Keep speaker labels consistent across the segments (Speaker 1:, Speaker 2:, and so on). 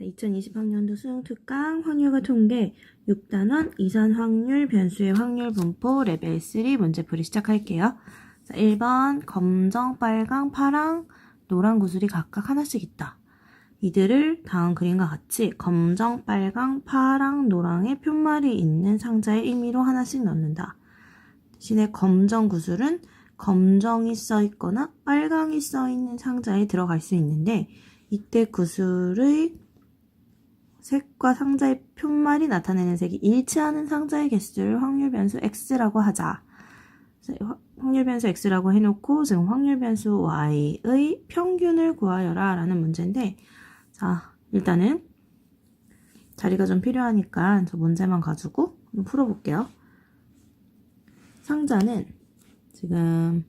Speaker 1: 2020학년도 수능특강 확률과 통계 6단원 이산 확률 변수의 확률 분포 레벨 3 문제풀이 시작할게요. 자, 1번 검정, 빨강, 파랑, 노란 구슬이 각각 하나씩 있다. 이들을 다음 그림과 같이 검정, 빨강, 파랑, 노랑의 표말이 있는 상자에 임의로 하나씩 넣는다. 대신에 검정 구슬은 검정이 써있거나 빨강이 써있는 상자에 들어갈 수 있는데 이때 구슬의 색과 상자의 표말이 나타내는 색이 일치하는 상자의 개수를 확률 변수 x라고 하자. 확률 변수 x라고 해놓고 지금 확률 변수 y의 평균을 구하여라 라는 문제인데, 자, 일단은 자리가 좀 필요하니까 저 문제만 가지고 한번 풀어볼게요. 상자는 지금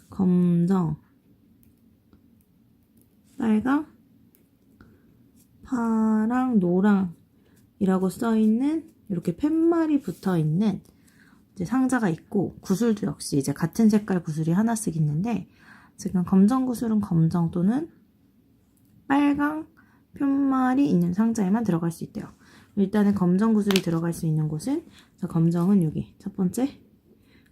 Speaker 1: 검정, 빨강, 파랑, 노랑이라고 써있는 이렇게 팻말이 붙어있는 이제 상자가 있고, 구슬도 역시 이제 같은 색깔 구슬이 하나씩 있는데, 지금 검정 구슬은 검정 또는 빨강 표말이 있는 상자에만 들어갈 수 있대요. 일단은 검정 구슬이 들어갈 수 있는 곳은, 자, 검정은 여기 첫 번째,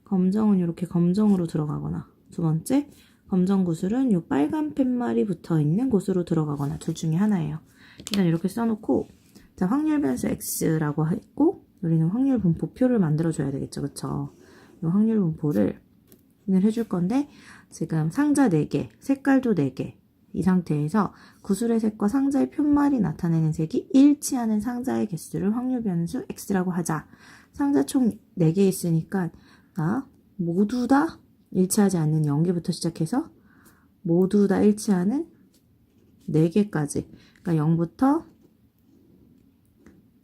Speaker 1: 검정은 이렇게 검정으로 들어가거나, 두 번째 검정 구슬은 이 빨간 팻말이 붙어있는 곳으로 들어가거나 둘 중에 하나예요. 일단 이렇게 써놓고, 자, 확률 변수 x라고 했고, 우리는 확률 분포표를 만들어줘야 되겠죠, 그쵸? 이 확률 분포를 해줄 건데, 지금 상자 4개, 색깔도 4개, 이 상태에서 구슬의 색과 상자의 표말이 나타내는 색이 일치하는 상자의 개수를 확률 변수 x라고 하자. 상자 총 4개 있으니까, 자, 모두 다 일치하지 않는 0개부터 시작해서 모두 다 일치하는 4개까지, 그러니까 0부터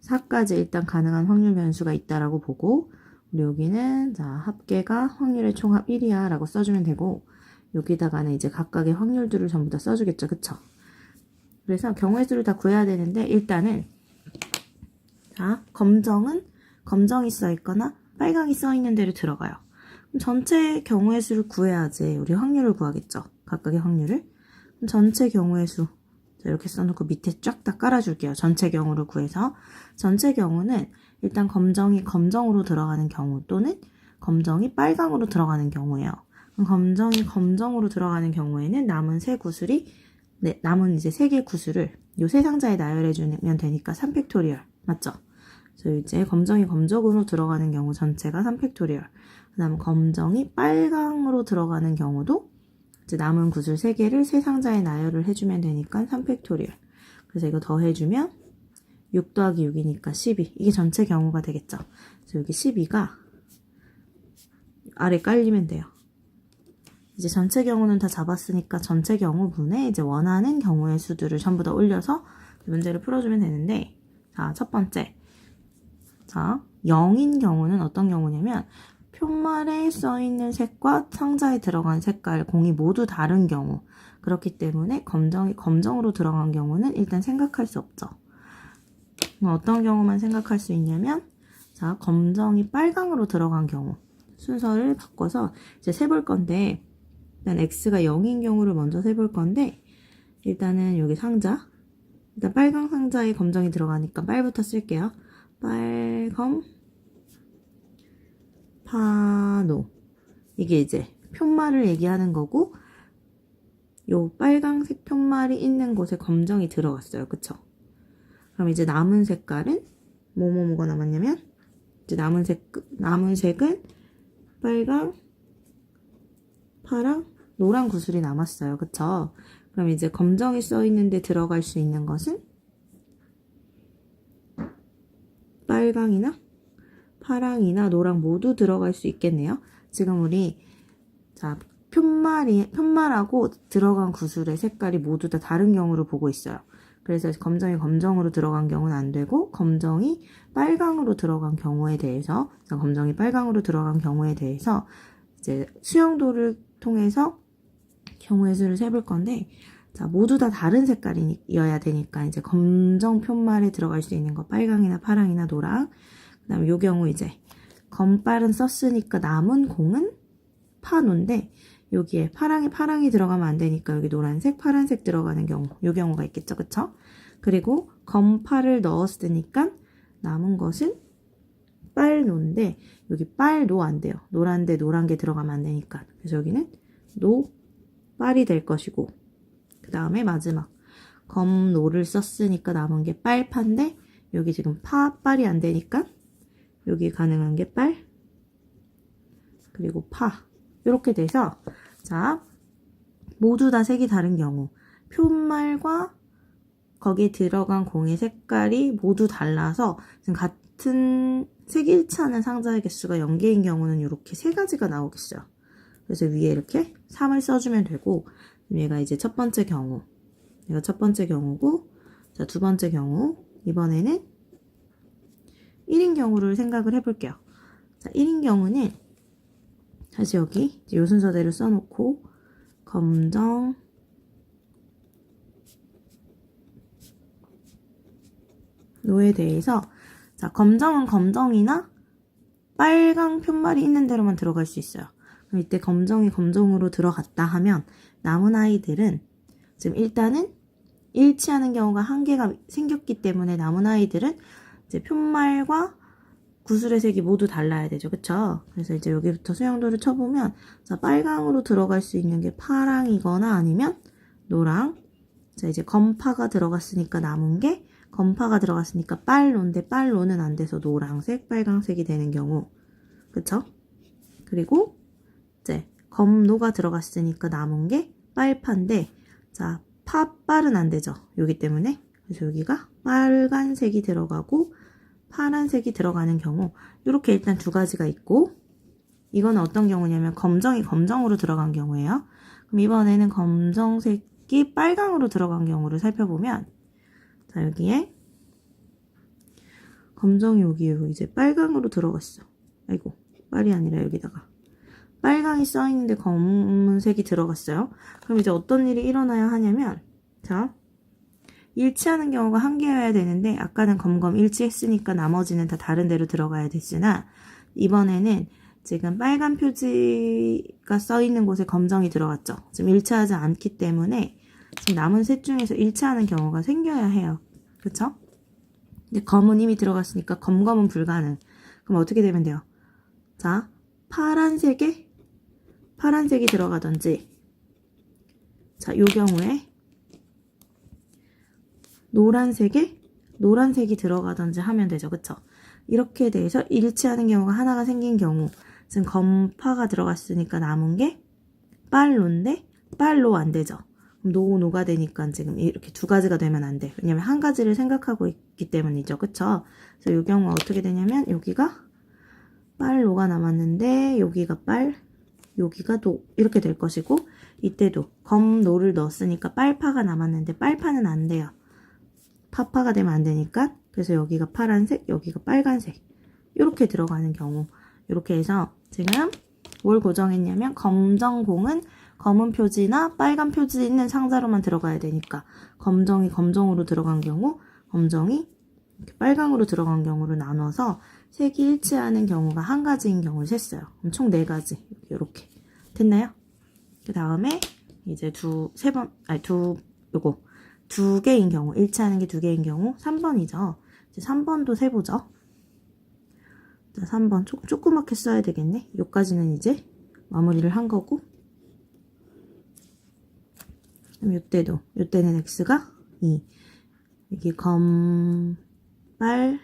Speaker 1: 4까지 일단 가능한 확률 변수가 있다라고 보고, 우리 여기는 자, 합계가 확률의 총합 1이야 라고 써주면 되고, 여기다가는 이제 각각의 확률들을 전부 다 써주겠죠, 그쵸? 그래서 경우의 수를 다 구해야 되는데, 일단은 자, 검정은 검정이 써있거나 빨강이 써있는 데로 들어가요. 그럼 전체 경우의 수를 구해야지 우리 확률을 구하겠죠, 각각의 확률을. 그럼 전체 경우의 수, 자, 이렇게 써놓고 밑에 쫙 다 깔아줄게요. 전체 경우를 구해서. 전체 경우는 일단 검정이 검정으로 들어가는 경우 또는 검정이 빨강으로 들어가는 경우예요. 그럼 검정이 검정으로 들어가는 경우에는 남은 세 구슬이, 남은 이제 3개 구슬을 요 세 상자에 나열해주면 되니까 3팩토리얼. 맞죠? 그래서 이제 검정이 검정으로 들어가는 경우 전체가 3팩토리얼. 그 다음 검정이 빨강으로 들어가는 경우도 이제 남은 구슬 3개를 세 상자에 나열을 해주면 되니까 3팩토리얼. 그래서 이거 더해주면 6 더하기 6이니까 12. 이게 전체 경우가 되겠죠. 그래서 여기 12가 아래 깔리면 돼요. 이제 전체 경우는 다 잡았으니까 전체 경우분에 이제 원하는 경우의 수들을 전부 다 올려서 문제를 풀어주면 되는데, 자, 첫 번째. 자, 0인 경우는 어떤 경우냐면, 표말에 써있는 색과 상자에 들어간 색깔 공이 모두 다른 경우. 그렇기 때문에 검정이 검정으로 들어간 경우는 일단 생각할 수 없죠. 어떤 경우만 생각할 수 있냐면, 자, 검정이 빨강으로 들어간 경우. 순서를 바꿔서 이제 세볼 건데, 일단 x가 0인 경우를 먼저 세볼 건데, 일단은 여기 상자, 일단 빨강 상자에 검정이 들어가니까 빨부터 쓸게요. 빨검, 파노. 이게 이제 표말을 얘기하는 거고, 요 빨강색 표말이 있는 곳에 검정이 들어갔어요. 그쵸? 그럼 이제 남은 색깔은 뭐가 남았냐면, 이제 남은 색은 빨강, 파랑, 노란 구슬이 남았어요. 그쵸? 그럼 이제 검정이 써있는데 들어갈 수 있는 것은 빨강이나 파랑이나 노랑 모두 들어갈 수 있겠네요. 지금 우리, 자, 표말하고 들어간 구슬의 색깔이 모두 다 다른 경우를 보고 있어요. 그래서 검정이 검정으로 들어간 경우는 안 되고, 검정이 빨강으로 들어간 경우에 대해서, 검정이 빨강으로 들어간 경우에 대해서 이제 수영도를 통해서 경우의 수를 세볼 건데, 자, 모두 다 다른 색깔이어야 되니까 이제 검정 표말에 들어갈 수 있는 거 빨강이나 파랑이나 노랑. 그 다음에 요 경우 이제 검빨은 썼으니까 남은 공은 파노인데, 여기에 파랑이 들어가면 안 되니까 여기 노란색, 파란색 들어가는 경우, 요 경우가 있겠죠, 그쵸? 그리고 검파를 넣었으니까 남은 것은 빨노인데 여기 빨노 안 돼요. 노란데 노란 게 들어가면 안 되니까. 그래서 여기는 노 빨이 될 것이고, 그 다음에 마지막 검노를 썼으니까 남은 게 빨파인데 여기 지금 파 빨이 안 되니까 여기 가능한 게 빨, 그리고 파. 이렇게 돼서, 자, 모두 다 색이 다른 경우, 표말과 거기에 들어간 공의 색깔이 모두 달라서 지금 같은 색이 일치하는 상자의 개수가 0개인 경우는 이렇게 세 가지가 나오겠어요. 그래서 위에 이렇게 3을 써주면 되고, 얘가 이제 첫 번째 경우, 얘가 첫 번째 경우고, 자, 두 번째 경우, 이번에는 1인 경우를 생각을 해볼게요. 자, 1인 경우는 다시 여기 이 순서대로 써놓고, 검정, 노에 대해서, 자, 검정은 검정이나 빨강 표말이 있는 대로만 들어갈 수 있어요. 그럼 이때 검정이 검정으로 들어갔다 하면 남은 아이들은 지금 일단은 일치하는 경우가 한 개가 생겼기 때문에 남은 아이들은 이제 표말과 구슬의 색이 모두 달라야 되죠. 그쵸? 그래서 이제 여기부터 수영도를 쳐보면, 자, 빨강으로 들어갈 수 있는 게 파랑이거나 아니면 노랑. 자, 이제 검파가 들어갔으니까 남은 게, 검파가 들어갔으니까 빨로인데 빨로는 안 돼서 노랑색, 빨강색이 되는 경우. 그쵸? 그리고 이제 검노가 들어갔으니까 남은 게 빨파인데, 자, 파빨은 안 되죠. 여기 때문에. 그래서 여기가 빨간색이 들어가고 파란색이 들어가는 경우, 이렇게 일단 두 가지가 있고, 이거는 어떤 경우냐면 검정이 검정으로 들어간 경우예요. 그럼 이번에는 검정색이 빨강으로 들어간 경우를 살펴보면, 자, 여기에 검정이 여기에 이제 빨강으로 들어갔어. 아이고, 빨이 아니라 여기다가 빨강이 써있는데 검은색이 들어갔어요. 그럼 이제 어떤 일이 일어나야 하냐면, 자, 일치하는 경우가 한 개여야 되는데 아까는 검검 일치했으니까 나머지는 다 다른 데로 들어가야 됐으나, 이번에는 지금 빨간 표지가 써있는 곳에 검정이 들어갔죠. 지금 일치하지 않기 때문에 지금 남은 셋 중에서 일치하는 경우가 생겨야 해요. 그쵸? 근데 검은 이미 들어갔으니까 검검은 불가능. 그럼 어떻게 되면 돼요? 자, 파란색이 들어가든지, 자, 요 경우에 노란색이 들어가든지 하면 되죠. 그쵸? 이렇게 돼서 일치하는 경우가 하나가 생긴 경우, 지금 검파가 들어갔으니까 남은 게 빨로인데 빨로 안 되죠. 그럼 노가 되니까 지금 이렇게 두 가지가 되면 안 돼. 왜냐면 한 가지를 생각하고 있기 때문이죠. 그쵸? 그래서 이 경우가 어떻게 되냐면, 여기가 빨로가 남았는데 여기가 여기가 노, 이렇게 될 것이고, 이때도 검노를 넣었으니까 빨파가 남았는데 빨파는 안 돼요. 파파가 되면 안 되니까. 그래서 여기가 파란색, 여기가 빨간색, 이렇게 들어가는 경우. 이렇게 해서 지금 뭘 고정했냐면, 검정공은 검은 표지나 빨간 표지 있는 상자로만 들어가야 되니까 검정이 검정으로 들어간 경우, 검정이 이렇게 빨강으로 들어간 경우를 나눠서 색이 일치하는 경우가 한 가지인 경우를 셌어요. 그럼 총 4가지. 이렇게 됐나요? 그 다음에 이제 두 개인 경우, 일치하는 게 2개인 경우 3번이죠. 이제 3번도 세보죠. 자, 3번 조그맣게 써야 되겠네. 여기까지는 이제 마무리를 한 거고, 그럼 요때는 x가 2. 여기 검, 빨,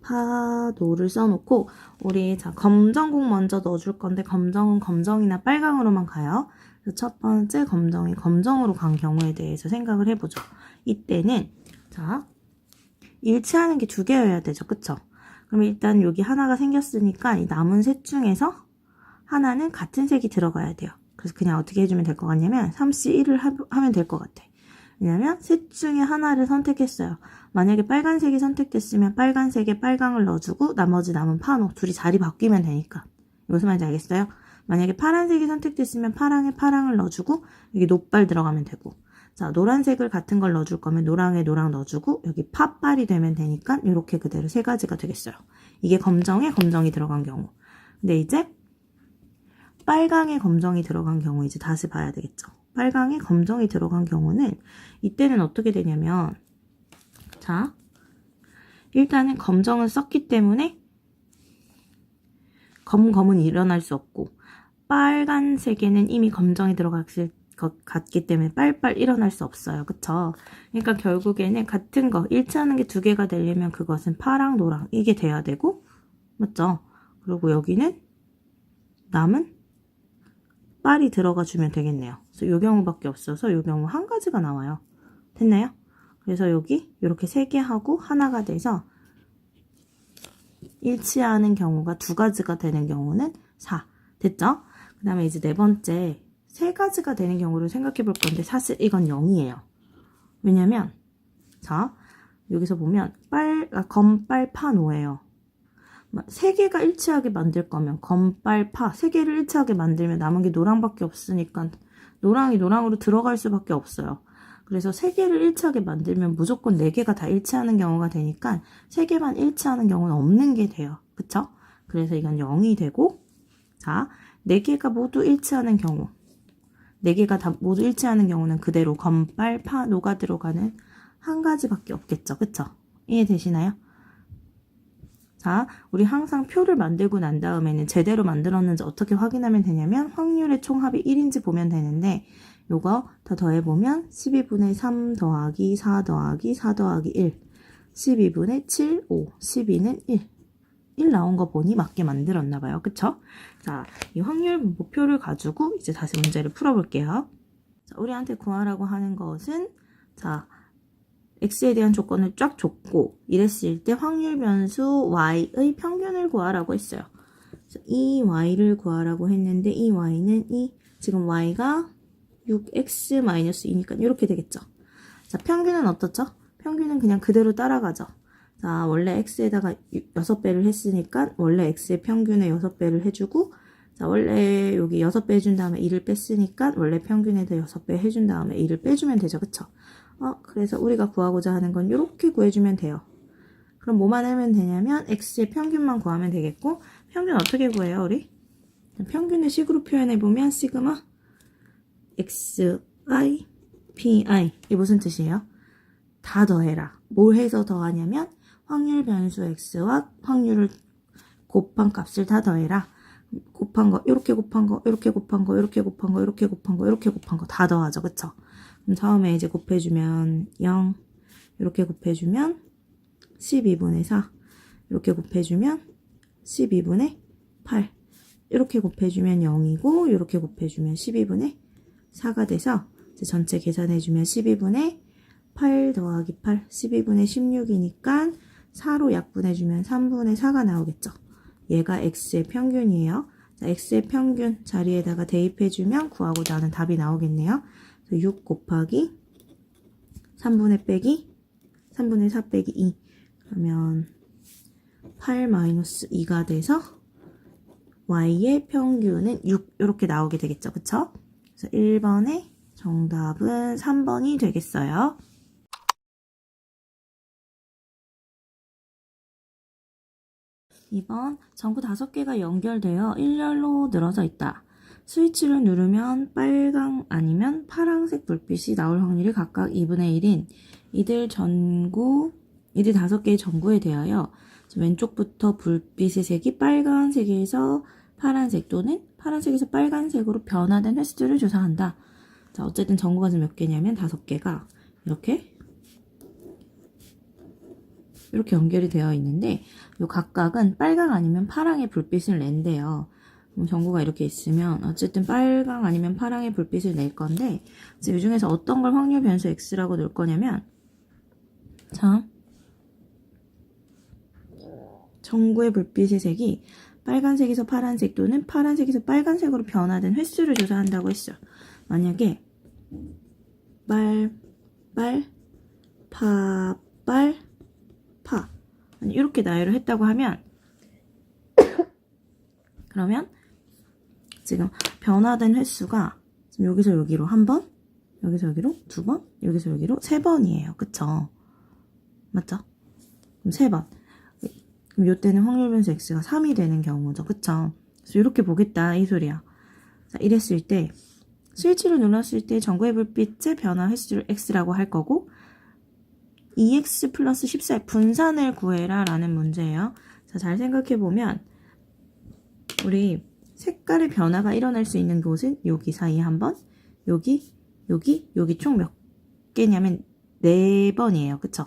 Speaker 1: 파, 노를 써놓고, 우리 자, 검정공 먼저 넣어줄 건데, 검정은 검정이나 빨강으로만 가요. 그래서 첫 번째 검정이 검정으로 간 경우에 대해서 생각을 해보죠. 이때는, 자, 일치하는 게 2개여야 되죠. 그쵸? 그럼 일단 여기 하나가 생겼으니까 이 남은 셋 중에서 하나는 같은 색이 들어가야 돼요. 그래서 그냥 어떻게 해주면 될 것 같냐면 3C1을 하면 될 것 같아. 왜냐면 셋 중에 하나를 선택했어요. 만약에 빨간색이 선택됐으면 빨간색에 빨강을 넣어주고 나머지 남은 파노 둘이 자리 바뀌면 되니까. 무슨 말인지 알겠어요? 만약에 파란색이 선택됐으면 파랑에 파랑을 넣어주고 여기 노빨 들어가면 되고, 자, 노란색을 같은 걸 넣어줄 거면 노랑에 노랑 넣어주고 여기 파빨이 되면 되니까 이렇게 그대로 3가지가 되겠어요. 이게 검정에 검정이 들어간 경우. 근데 이제 빨강에 검정이 들어간 경우 이제 다시 봐야 되겠죠. 빨강에 검정이 들어간 경우는 이때는 어떻게 되냐면, 자, 일단은 검정은 썼기 때문에 검은 일어날 수 없고, 빨간색에는 이미 검정이 들어갔을 것 같기 때문에 빨빨 일어날 수 없어요. 그쵸? 그러니까 결국에는 같은 거 일치하는 게 두 개가 되려면 그것은 파랑, 노랑 이게 돼야 되고, 맞죠? 그리고 여기는 남은 빨이 들어가 주면 되겠네요. 그래서 이 경우밖에 없어서 이 경우 한 가지가 나와요. 됐나요? 그래서 여기 이렇게 세 개 하고 하나가 돼서 일치하는 경우가 두 가지가 되는 경우는 4. 됐죠? 그 다음에 이제 네 번째 세 가지가 되는 경우를 생각해 볼 건데 사실 이건 0이에요. 왜냐면 자 여기서 보면 검, 빨, 파, 노예요. 세 개가 일치하게 만들 거면 검, 빨, 파 세 개를 일치하게 만들면 남은 게 노랑밖에 없으니까 노랑이 노랑으로 들어갈 수밖에 없어요. 그래서 세 개를 일치하게 만들면 무조건 네 개가 다 일치하는 경우가 되니까 세 개만 일치하는 경우는 없는 게 돼요. 그쵸? 그래서 이건 0이 되고 자, 네 개가 모두 일치하는 경우 네 개가 다 모두 일치하는 경우는 그대로 검, 빨, 파, 노가 들어가는 한 가지밖에 없겠죠. 그쵸? 이해되시나요? 자, 우리 항상 표를 만들고 난 다음에는 제대로 만들었는지 어떻게 확인하면 되냐면 확률의 총합이 1인지 보면 되는데 요거 더 더해보면 12분의 3 더하기 4 더하기 4 더하기 1 12분의 7, 5 12는 1 나온 거 보니 맞게 만들었나봐요. 그쵸? 자, 이 확률 분포표를 가지고 이제 다시 문제를 풀어볼게요. 자, 우리한테 구하라고 하는 것은 자 x에 대한 조건을 쫙 줬고 이랬을 때 확률 변수 y의 평균을 구하라고 했어요. 이 y를 구하라고 했는데 이 y는 지금 y가 6x-2니까 이렇게 되겠죠. 자, 평균은 어떻죠? 평균은 그냥 그대로 따라가죠. 자, 원래 x에다가 6배를 했으니까 원래 x의 평균에 6배를 해주고 자, 원래 여기 6배 해준 다음에 2를 뺐으니까 원래 평균에다 6배 해준 다음에 2를 빼주면 되죠. 그쵸? 그래서 우리가 구하고자 하는 건 이렇게 구해주면 돼요. 그럼 뭐만 하면 되냐면 x의 평균만 구하면 되겠고 평균 어떻게 구해요 우리? 평균의 식으로 표현해보면 시그마 xi pi 이게 무슨 뜻이에요? 다 더해라. 뭘 해서 더하냐면 확률 변수 x와 확률을 곱한 값을 다 더해라. 곱한 거, 이렇게 곱한 거, 이렇게 곱한 거, 이렇게 곱한 거, 이렇게 곱한 거, 이렇게 곱한 거 다 더하죠. 그쵸? 그럼 처음에 이제 곱해주면 0, 이렇게 곱해주면 12분의 4, 이렇게 곱해주면 12분의 8, 이렇게 곱해주면 0이고, 이렇게 곱해주면 12분의 4가 돼서 이제 전체 계산해주면 12분의 8 더하기 8, 12분의 16이니까 4로 약분해주면 3분의 4가 나오겠죠. 얘가 x의 평균이에요. 자, x의 평균 자리에다가 대입해주면 구하고자 하는 답이 나오겠네요. 6 곱하기 3분의 빼기 3분의 4 빼기 2 그러면 8 마이너스 2가 돼서 y의 평균은 6 이렇게 나오게 되겠죠. 그쵸? 그래서 1번의 정답은 3번이 되겠어요. 2번 전구 5개가 연결되어 일렬로 늘어져 있다. 스위치를 누르면 빨강 아니면 파란색 불빛이 나올 확률이 각각 2분의 1인 이들 5개의 전구에 대하여 왼쪽부터 불빛의 색이 빨간색에서 파란색 또는 파란색에서 빨간색으로 변화된 횟수를 조사한다. 자, 어쨌든 전구가 지금 몇 개냐면 5개가 이렇게 연결이 되어 있는데 요 각각은 빨강 아니면 파랑의 불빛을 낸대요. 그럼 전구가 이렇게 있으면 어쨌든 빨강 아니면 파랑의 불빛을 낼 건데 이 중에서 어떤 걸 확률 변수 x라고 넣을 거냐면 자 전구의 불빛의 색이 빨간색에서 파란색 또는 파란색에서 빨간색으로 변화된 횟수를 조사한다고 했어요. 만약에 파 이렇게 나열을 했다고 하면 그러면 지금 변화된 횟수가 지금 여기서 여기로 한 번, 여기서 여기로 두 번, 여기서 여기로 세 번이에요. 그쵸? 맞죠? 그럼 세 번. 그럼 이때는 확률 변수 x가 3이 되는 경우죠. 그쵸? 그래서 이렇게 보겠다 이 소리야. 자, 이랬을 때 스위치를 눌렀을 때 전구의 불빛의 변화 횟수를 x라고 할 거고 2x 플러스 14의 분산을 구해라 라는 문제예요. 자, 잘 생각해보면 우리 색깔의 변화가 일어날 수 있는 곳은 여기 사이에 한 번, 여기 총 몇 개냐면 4번이에요. 그쵸?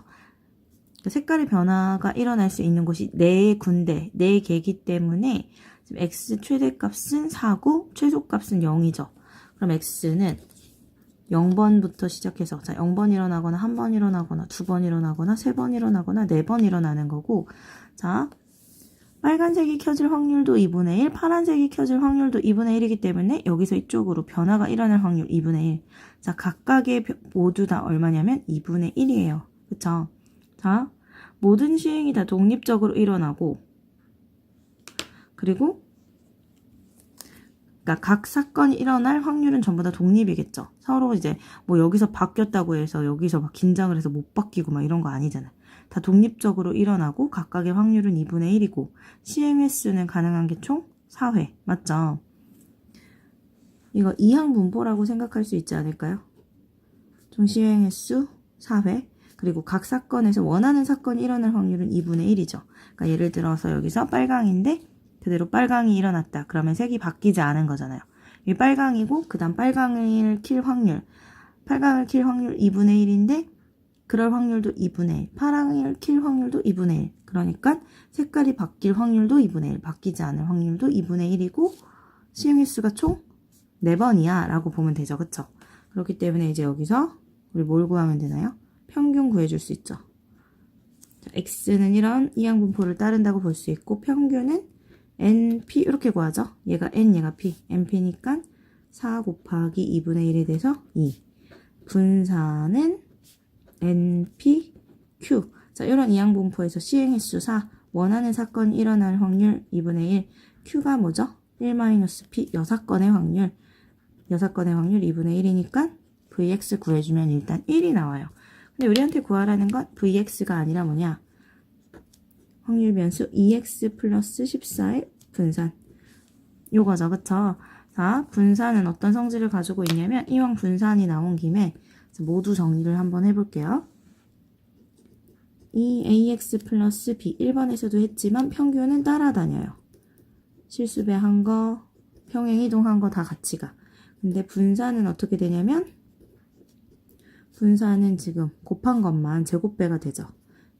Speaker 1: 색깔의 변화가 일어날 수 있는 곳이 4군데, 4개이기 때문에 지금 x 최대값은 4고 최소값은 0이죠. 그럼 x는 0번부터 시작해서 자 0번 일어나거나 1번 일어나거나 2번 일어나거나 3번 일어나거나 4번 일어나는 거고 자 빨간색이 켜질 확률도 2분의 1, 파란색이 켜질 확률도 2분의 1이기 때문에 여기서 이쪽으로 변화가 일어날 확률 2분의 1. 자, 각각의 모두 다 얼마냐면 2분의 1이에요. 그쵸? 자, 모든 시행이 다 독립적으로 일어나고 그리고 그러니까 각 사건이 일어날 확률은 전부 다 독립이겠죠. 서로 이제 뭐 여기서 바뀌었다고 해서 여기서 막 긴장을 해서 못 바뀌고 막 이런 거 아니잖아요. 다 독립적으로 일어나고 각각의 확률은 2분의 1이고 시행 횟수는 가능한 게 총 4회. 맞죠? 이거 이항 분포라고 생각할 수 있지 않을까요? 총 시행 횟수 4회. 그리고 각 사건에서 원하는 사건이 일어날 확률은 2분의 1이죠. 그러니까 예를 들어서 여기서 빨강인데 그대로 빨강이 일어났다. 그러면 색이 바뀌지 않은 거잖아요. 이 빨강이고 그 다음 빨강을 킬 확률 2분의 1인데 그럴 확률도 2분의 1. 파랑을 킬 확률도 2분의 1. 그러니까 색깔이 바뀔 확률도 2분의 1. 바뀌지 않을 확률도 2분의 1이고 시행 횟수가 총 4번이야 라고 보면 되죠. 그쵸? 그렇기 때문에 이제 여기서 우리 뭘 구하면 되나요? 평균 구해줄 수 있죠. 자, x는 이런 이항분포를 따른다고 볼 수 있고 평균은 np 이렇게 구하죠. 얘가 n 얘가 p. np니까 4 곱하기 2분의 1이 돼서 2. 분산은 npq. 자, 이런 이항분포에서 시행횟수 4, 원하는 사건이 일어날 확률 2분의 1, q가 뭐죠? 1-p, 6건의 확률 2분의 1이니까 vx 구해주면 일단 1이 나와요. 근데 우리한테 구하라는 건 vx가 아니라 뭐냐? 확률 변수 2x 플러스 14의 분산. 요거죠, 그쵸? 자, 분산은 어떤 성질을 가지고 있냐면 이왕 분산이 나온 김에 모두 정리를 한번 해볼게요. 이 ax 플러스 b 1번에서도 했지만 평균은 따라다녀요. 실수배한 거, 평행이동한 거 다 같이 가. 근데 분산은 어떻게 되냐면 분산은 지금 곱한 것만 제곱배가 되죠.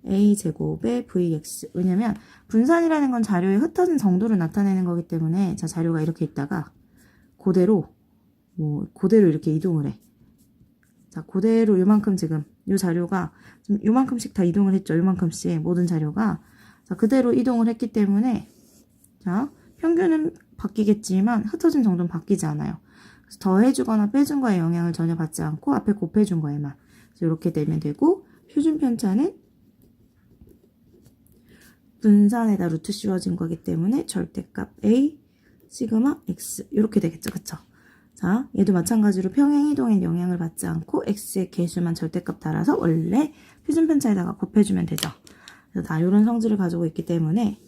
Speaker 1: a제곱의 vx. 왜냐면 분산이라는 건 자료에 흩어진 정도를 나타내는 거기 때문에 자 자료가 이렇게 있다가 그대로 이렇게 이동을 해. 자, 그대로 요만큼 지금 요 자료가 좀 요만큼씩 다 이동을 했죠. 요만큼씩 모든 자료가 자 그대로 이동을 했기 때문에 자 평균은 바뀌겠지만 흩어진 정도는 바뀌지 않아요. 그래서 더해주거나 빼준 거에 영향을 전혀 받지 않고 앞에 곱해준 거에만 이렇게 되면 되고 표준 편차는 분산에다 루트 씌워진 거기 때문에 절대값 a 시그마 x 이렇게 되겠죠. 그쵸? 자, 얘도 마찬가지로 평행이동엔 영향을 받지 않고 x의 개수만 절대값 따라서 원래 표준 편차에다가 곱해주면 되죠. 그래서 다 이런 성질을 가지고 있기 때문에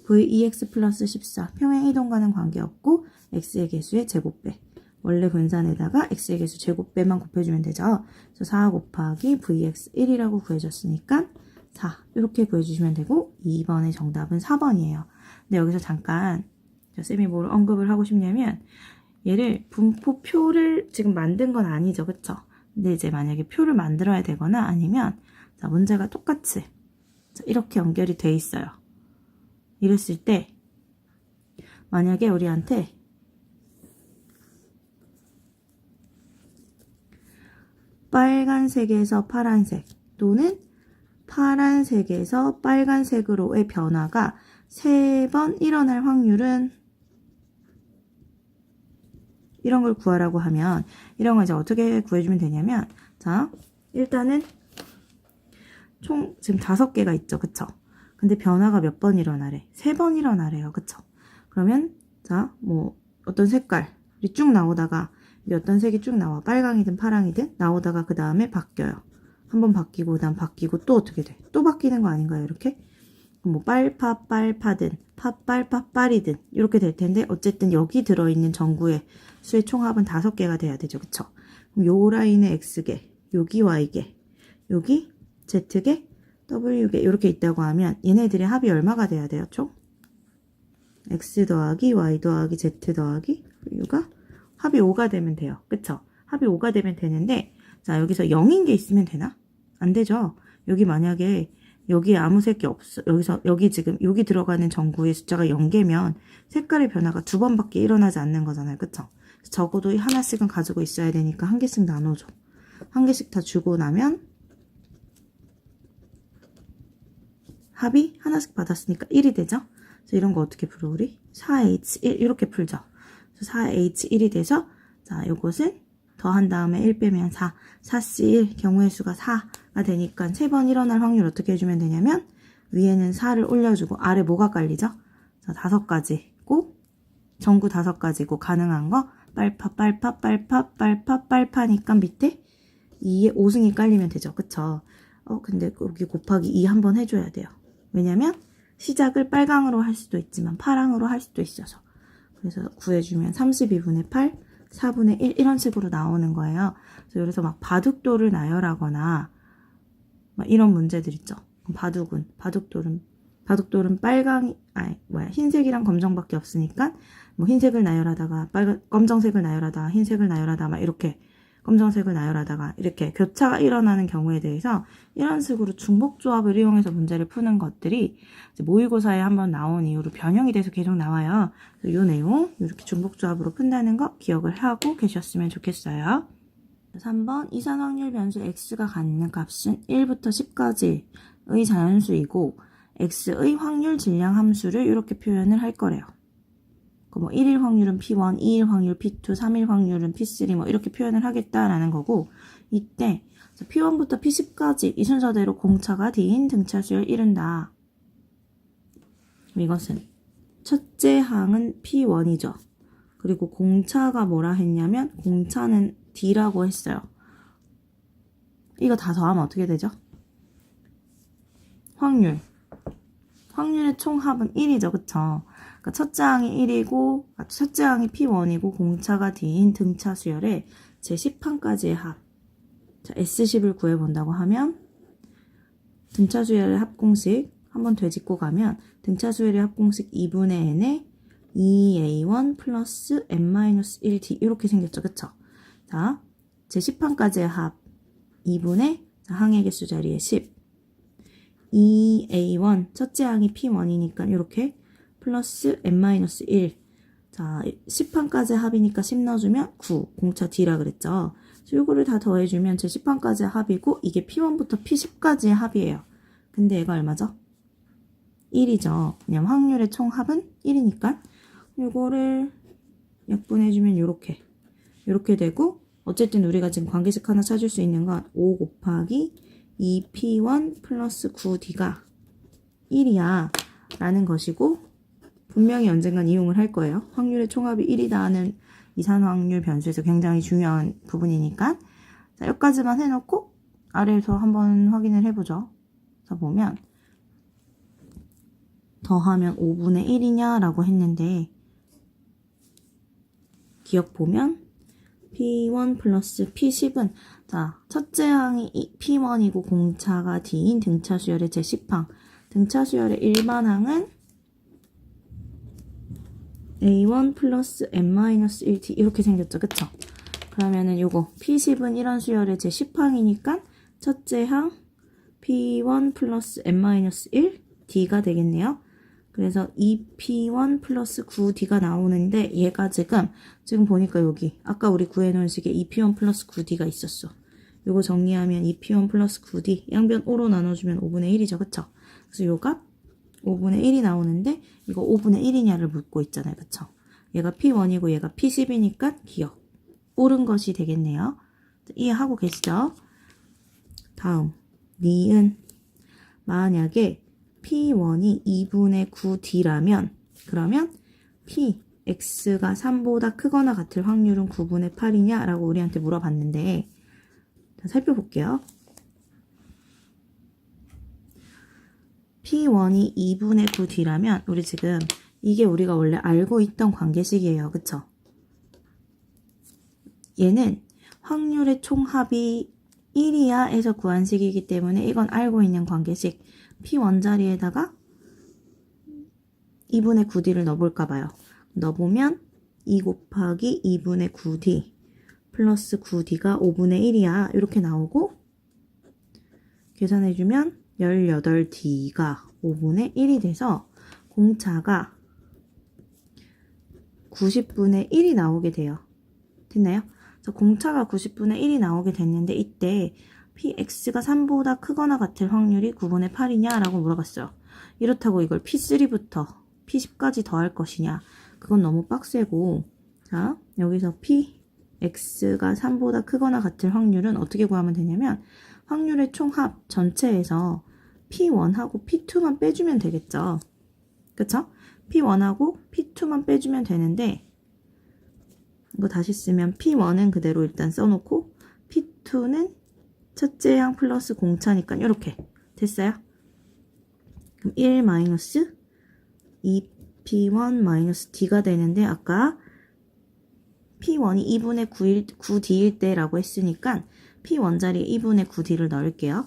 Speaker 1: v2x 플러스 14 평행이동과는 관계없고 x의 개수의 제곱배 원래 분산에다가 x의 개수 제곱배만 곱해주면 되죠. 그래서 4 곱하기 vx 1이라고 구해줬으니까 4 이렇게 구해주시면 되고 2번의 정답은 4번이에요. 근데 여기서 잠깐 쌤이 뭘 언급을 하고 싶냐면 얘를 분포표를 지금 만든 건 아니죠. 그쵸? 근데 이제 만약에 표를 만들어야 되거나 아니면 자 문제가 똑같이 자, 이렇게 연결이 돼 있어요. 이랬을 때 만약에 우리한테 빨간색에서 파란색 또는 파란색에서 빨간색으로의 변화가 3번 일어날 확률은 이런 걸 구하라고 하면 이런 걸 이제 어떻게 구해주면 되냐면 자 일단은 총 지금 5개가 있죠. 그쵸? 근데 변화가 몇 번 일어나래? 3번 일어나래요. 그쵸? 그러면 자 뭐 어떤 색깔이 쭉 나오다가 어떤 색이 쭉 나와 빨강이든 파랑이든 나오다가 그 다음에 바뀌어요. 한번 바뀌고 그 다음 바뀌고 또 어떻게 돼? 또 바뀌는 거 아닌가요? 이렇게? 뭐 빨파빨파든 파빨파빨이든 이렇게 될 텐데 어쨌든 여기 들어있는 전구의 수의 총합은 5개가 돼야 되죠. 그쵸? 그럼 요 라인에 X개, 여기 Y개, 여기 Z개, W개 이렇게 있다고 하면 얘네들의 합이 얼마가 돼야 돼요? 총? X 더하기 Y 더하기 Z 더하기 W가 합이 5가 되면 돼요. 그쵸? 합이 5가 되면 되는데 자 여기서 0인 게 있으면 되나? 안 되죠. 여기 만약에 여기에 아무 색이 없어. 여기 지금 여기 들어가는 전구의 숫자가 0개면 색깔의 변화가 2번밖에 일어나지 않는 거잖아요. 그쵸? 적어도 하나씩은 가지고 있어야 되니까 한 개씩 나눠줘. 한 개씩 다 주고 나면 합이 하나씩 받았으니까 1이 되죠? 그래서 이런 거 어떻게 풀어 우리? 4H1 이렇게 풀죠. 4H1이 돼서 자 요것은 더한 다음에 1 빼면 4, 4C1 경우의 수가 4가 되니까 3번 일어날 확률 어떻게 해주면 되냐면 위에는 4를 올려주고 아래 뭐가 깔리죠? 자 5가지고 전구 5가지고 가능한 거 빨파니까 밑에 2에 5승이 깔리면 되죠. 그쵸? 근데 여기 곱하기 2 한번 해줘야 돼요. 왜냐면 시작을 빨강으로 할 수도 있지만 파랑으로 할 수도 있어서. 그래서 구해주면 32분의 8, 4분의 1 이런 식으로 나오는 거예요. 그래서 여기서 막 바둑돌을 나열하거나 막 이런 문제들 있죠. 바둑돌은 흰색이랑 검정밖에 없으니까 뭐 흰색을 나열하다가 검정색을 나열하다가 흰색을 나열하다가 막 이렇게 검정색을 나열하다가 이렇게 교차가 일어나는 경우에 대해서 이런 식으로 중복조합을 이용해서 문제를 푸는 것들이 모의고사에 한번 나온 이후로 변형이 돼서 계속 나와요. 이 내용 이렇게 중복조합으로 푼다는 거 기억을 하고 계셨으면 좋겠어요. 3번 이산확률 변수 x가 갖는 값은 1부터 10까지의 자연수이고 x의 확률 질량 함수를 이렇게 표현을 할 거래요. 뭐 1일 확률은 P1, 2일 확률 P2, 3일 확률은 P3 뭐 이렇게 표현을 하겠다라는 거고 이때 P1부터 P10까지 이 순서대로 공차가 D인 등차 수열 이른다. 이것은 첫째 항은 P1이죠. 그리고 공차가 뭐라 했냐면 공차는 D라고 했어요. 이거 다 더하면 어떻게 되죠? 확률의 총합은 1이죠. 그쵸? 그러니까 첫째 항이 1이고 첫째 항이 P1이고 공차가 D인 등차 수열의 제10항까지의 합. 자, S10을 구해본다고 하면 등차 수열의 합공식 한번 되짚고 가면 등차 수열의 합공식 2분의 n에 2a1 플러스 n-1d 이렇게 생겼죠. 그쵸? 자, 제10항까지의 합 2분의 항의 개수 자리에 10 2a1 첫째 항이 P1이니까 이렇게 플러스 n-1 자 10항까지 합이니까 10 넣어주면 9 공차 D라 그랬죠. 그래서 요거를 다 더해주면 제 10항까지 합이고 이게 P1부터 P10까지의 합이에요. 근데 얘가 얼마죠? 1이죠. 왜냐면 확률의 총합은 1이니까 요거를 약분해주면 요렇게 되고 어쨌든 우리가 지금 관계식 하나 찾을 수 있는 건 5 곱하기 2P1 플러스 9D가 1이야 라는 것이고 분명히 언젠간 이용을 할 거예요. 확률의 총합이 1이다 하는 이산확률 변수에서 굉장히 중요한 부분이니까 자, 여기까지만 해놓고 아래에서 한번 확인을 해보죠. 자 보면 더하면 5분의 1이냐 라고 했는데 기억 보면 P1 플러스 P10은 자 첫째 항이 P1이고 공차가 D인 등차 수열의 제10항 등차 수열의 일반 항은 A1 플러스 n-1t 이렇게 생겼죠. 그쵸? 그러면은 요거 P10은 이런 수열의 제10항이니까 첫째 항 P1 플러스 n-1 D가 되겠네요. 그래서 2P1 플러스 9D가 나오는데 얘가 지금 보니까 여기 아까 우리 구해놓은 식에 2P1 플러스 9D가 있었어. 요거 정리하면 2P1 플러스 9D 양변 5로 나눠주면 5분의 1이죠. 그쵸? 그래서 요가 5분의 1이 나오는데 이거 5분의 1이냐를 묻고 있잖아요. 그쵸? 얘가 P1이고 얘가 P10이니까 기억. 옳은 것이 되겠네요. 이해하고 계시죠? 다음 니은 만약에 P1이 2분의 9D라면 그러면 X가 3보다 크거나 같을 확률은 9분의 8이냐? 라고 우리한테 물어봤는데 자, 살펴볼게요. P1이 2분의 9D라면 우리 지금 이게 우리가 원래 알고 있던 관계식이에요. 그쵸? 얘는 확률의 총합이 1이야 에서 구한 식이기 때문에 이건 알고 있는 관계식. P1 자리에다가 2분의 9D를 넣어볼까 봐요. 넣어보면 2 곱하기 2분의 9D 플러스 9D가 5분의 1이야. 이렇게 나오고 계산해주면 18D가 5분의 1이 돼서 공차가 90분의 1이 나오게 돼요. 됐나요? 그래서 공차가 90분의 1이 나오게 됐는데 이때 Px가 3보다 크거나 같을 확률이 9분의 8이냐 라고 물어봤어요. 이렇다고 이걸 P3부터 P10까지 더할 것이냐, 그건 너무 빡세고, 자 여기서 Px가 3보다 크거나 같을 확률은 어떻게 구하면 되냐면 확률의 총합 전체에서 P1하고 P2만 빼주면 되겠죠. 그쵸? P1하고 P2만 빼주면 되는데 이거 다시 쓰면 P1은 그대로 일단 써놓고 P2는 첫째 양 플러스 공차니까 이렇게 됐어요? 그럼 1 마이너스 2P1 마이너스 D가 되는데 아까 P1이 2분의 9D일 때라고 했으니까 P1 자리에 2분의 9D를 넣을게요.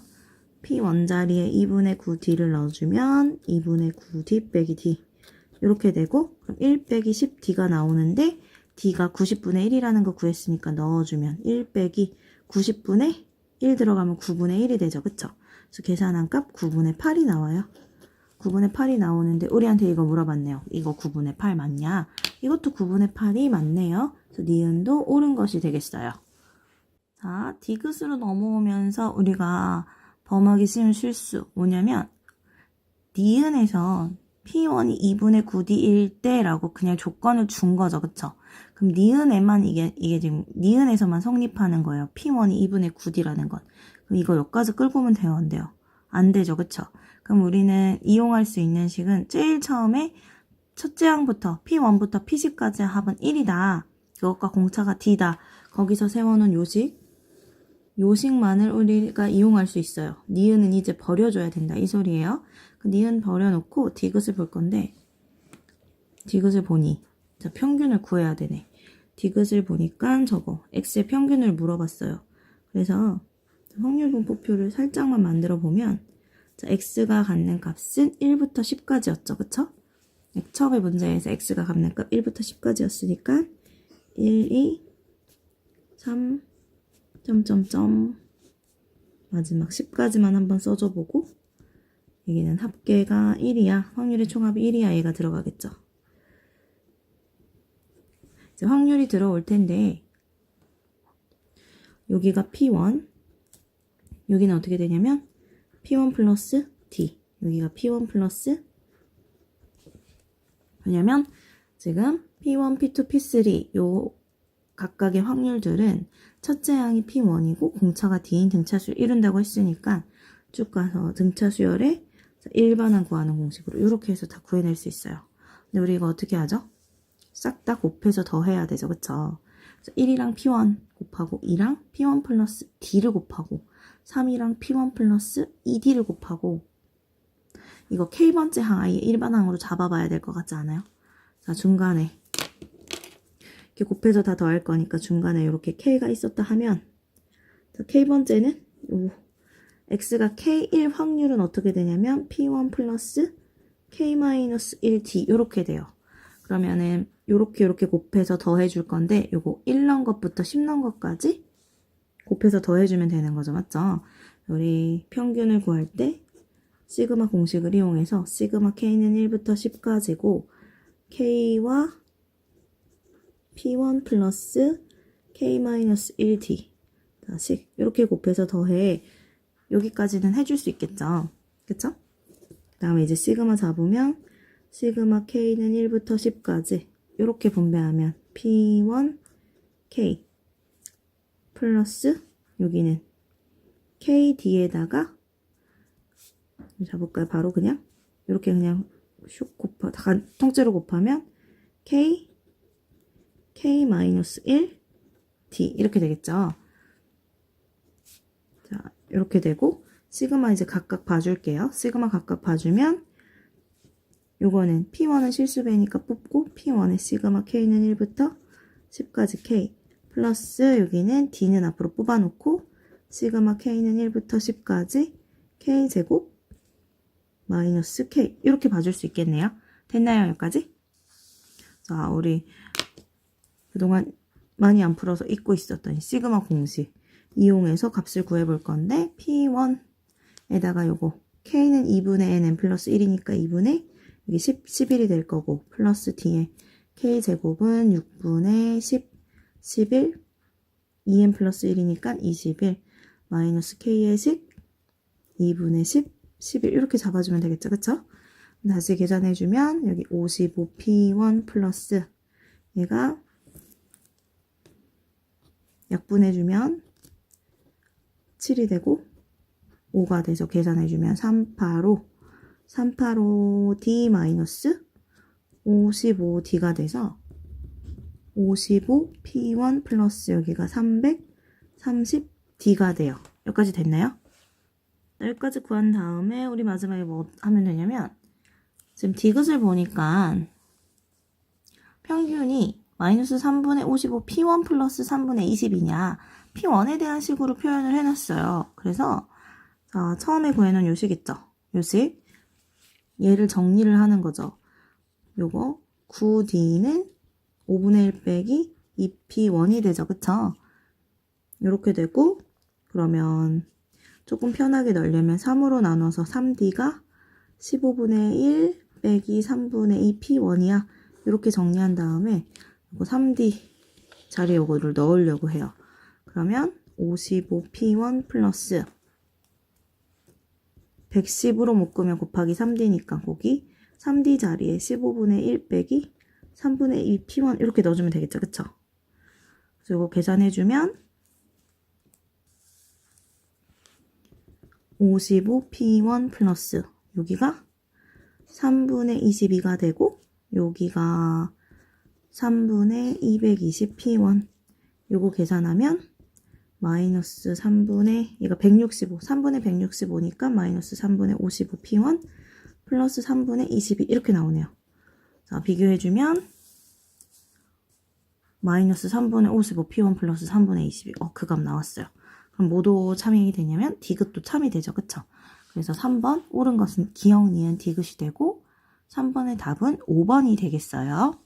Speaker 1: P1 자리에 2분의 9D를 넣어주면 2분의 9D 빼기 D 이렇게 되고, 그럼 1 빼기 10D가 나오는데 D가 90분의 1이라는 거 구했으니까 넣어주면 1 빼기 90분의 1 들어가면 9분의 1이 되죠. 그쵸? 그래서 계산한 값 9분의 8이 나와요. 9분의 8이 나오는데 우리한테 이거 물어봤네요. 이거 9분의 8 맞냐? 이것도 9분의 8이 맞네요. 그래서 니은도 옳은 것이 되겠어요. 자, 디귿으로 넘어오면서 우리가 범하기 쉬운 실수 뭐냐면 니은에서 P1이 2분의 9D일 때라고 그냥 조건을 준 거죠. 그쵸? 그럼 니은에만 이게 지금 니은에서만 성립하는 거예요. P1이 2분의 9D라는 건. 그럼 이거 여기까지 끌고 오면 돼요? 안 돼요? 안 되죠. 그쵸? 그럼 우리는 이용할 수 있는 식은 제일 처음에 첫째 항부터 P1부터 P10까지 합은 1이다. 그것과 공차가 D다. 거기서 세워놓은 요식만을 우리가 이용할 수 있어요. 니은은 이제 버려줘야 된다. 이 소리예요. 그 니은 버려놓고 디귿을 볼 건데, 디귿을 보니 자, 평균을 구해야 되네. 디귿을 보니까 저거 x의 평균을 물어봤어요. 그래서 확률분포표를 살짝만 만들어 보면 자, x가 갖는 값은 1부터 10까지였죠. 그쵸? 처음에 문제에서 x가 갖는 값 1부터 10까지였으니까 1, 2, 3, 점점점 마지막 10까지만 한번 써줘 보고, 여기는 합계가 1이야. 확률의 총합이 1이야. 얘가 들어가겠죠. 이제 확률이 들어올 텐데 여기가 P1, 여기는 어떻게 되냐면 P1 플러스 D, 여기가 P1 플러스, 왜냐면 지금 P1, P2, P3 요 각각의 확률들은 첫째 항이 P1이고 공차가 D인 등차수를 이룬다고 했으니까 쭉 가서 등차수열의 일반항 구하는 공식으로 이렇게 해서 다 구해낼 수 있어요. 근데 우리 이거 어떻게 하죠? 싹 다 곱해서 더해야 되죠. 그쵸? 1이랑 P1 곱하고 2랑 P1 플러스 D를 곱하고 3이랑 P1 플러스 2D를 곱하고, 이거 K번째 항 아예 일반항으로 잡아봐야 될 것 같지 않아요? 자, 중간에 이렇게 곱해서 다 더할 거니까 중간에 이렇게 K가 있었다 하면, 자, K번째는 X가 K1 확률은 어떻게 되냐면 P1 플러스 K-1D 이렇게 돼요. 그러면은 요렇게 곱해서 더해줄 건데 요거 1 넣은 것부터 10 넣은 것까지 곱해서 더해주면 되는 거죠. 맞죠? 우리 평균을 구할 때 시그마 공식을 이용해서 시그마 K는 1부터 10까지고 K와 P1 플러스 K-1D 다시 이렇게 곱해서 더해. 여기까지는 해줄 수 있겠죠. 그쵸? 그 다음에 이제 시그마 잡으면 시그마 K는 1부터 10까지 이렇게 분배하면 P1 K 플러스 여기는 KD에다가 잡을까요? 바로 그냥 이렇게 그냥 슉 다 통째로 곱하면 K-1 D 이렇게 되겠죠. 자, 이렇게 되고 시그마 이제 각각 봐줄게요. 시그마 각각 봐주면 요거는 P1은 실수배니까 뽑고 P1의 시그마 K는 1부터 10까지 K 플러스 여기는 D는 앞으로 뽑아놓고 시그마 K는 1부터 10까지 K제곱 마이너스 K 이렇게 봐줄 수 있겠네요. 됐나요? 여기까지? 자, 우리 그동안 많이 안 풀어서 잊고 있었던 시그마 공식 이용해서 값을 구해볼 건데 P1에다가 요거 K는 2분의 Nn 플러스 1이니까 2분의 여기 11이 될 거고 플러스 D에 K제곱은 6분의 10, 11 2n 플러스 1이니까 21 마이너스 K의 식 2분의 10, 11 이렇게 잡아주면 되겠죠. 그쵸? 다시 계산해주면 여기 55P1 플러스 얘가 약분해주면 7이 되고 5가 돼서 계산해주면 385D 마이너스 55D가 돼서 55P1 플러스 여기가 330D가 돼요. 여기까지 됐나요? 여기까지 구한 다음에 우리 마지막에 뭐 하면 되냐면 지금 디귿을 보니까 평균이 마이너스 3분의 55 P1 플러스 3분의 20이냐 P1에 대한 식으로 표현을 해놨어요. 그래서 자, 처음에 구해놓은 요식 있죠? 요식 얘를 정리를 하는 거죠. 요거 9D는 5분의 1 빼기 2P1이 되죠. 그쵸? 이렇게 되고 그러면 조금 편하게 넣으려면 3으로 나눠서 3D가 15분의 1 빼기 3분의 2 P1이야. 이렇게 정리한 다음에 이거 3D 자리에 이거를 넣으려고 해요. 그러면 55P1 플러스 110으로 묶으면 곱하기 3D니까 거기 3D 자리에 15분의 1 빼기 3분의 2 P1 이렇게 넣어주면 되겠죠. 그쵸? 그래서 이거 계산해주면 55P1 플러스 여기가 3분의 22가 되고 여기가 3분의 220P1 요거 계산하면 마이너스 3분의 얘가 165 3분의 165니까 마이너스 3분의 55P1 플러스 3분의 22 이렇게 나오네요. 자, 비교해주면 마이너스 3분의 55 P1 플러스 3분의 22 그 값 나왔어요. 그럼 뭐도 참이 되냐면 디귿도 참이 되죠. 그쵸? 그래서 3번 옳은 것은 기억, 니은, 디귿이 되고 3번의 답은 5번이 되겠어요.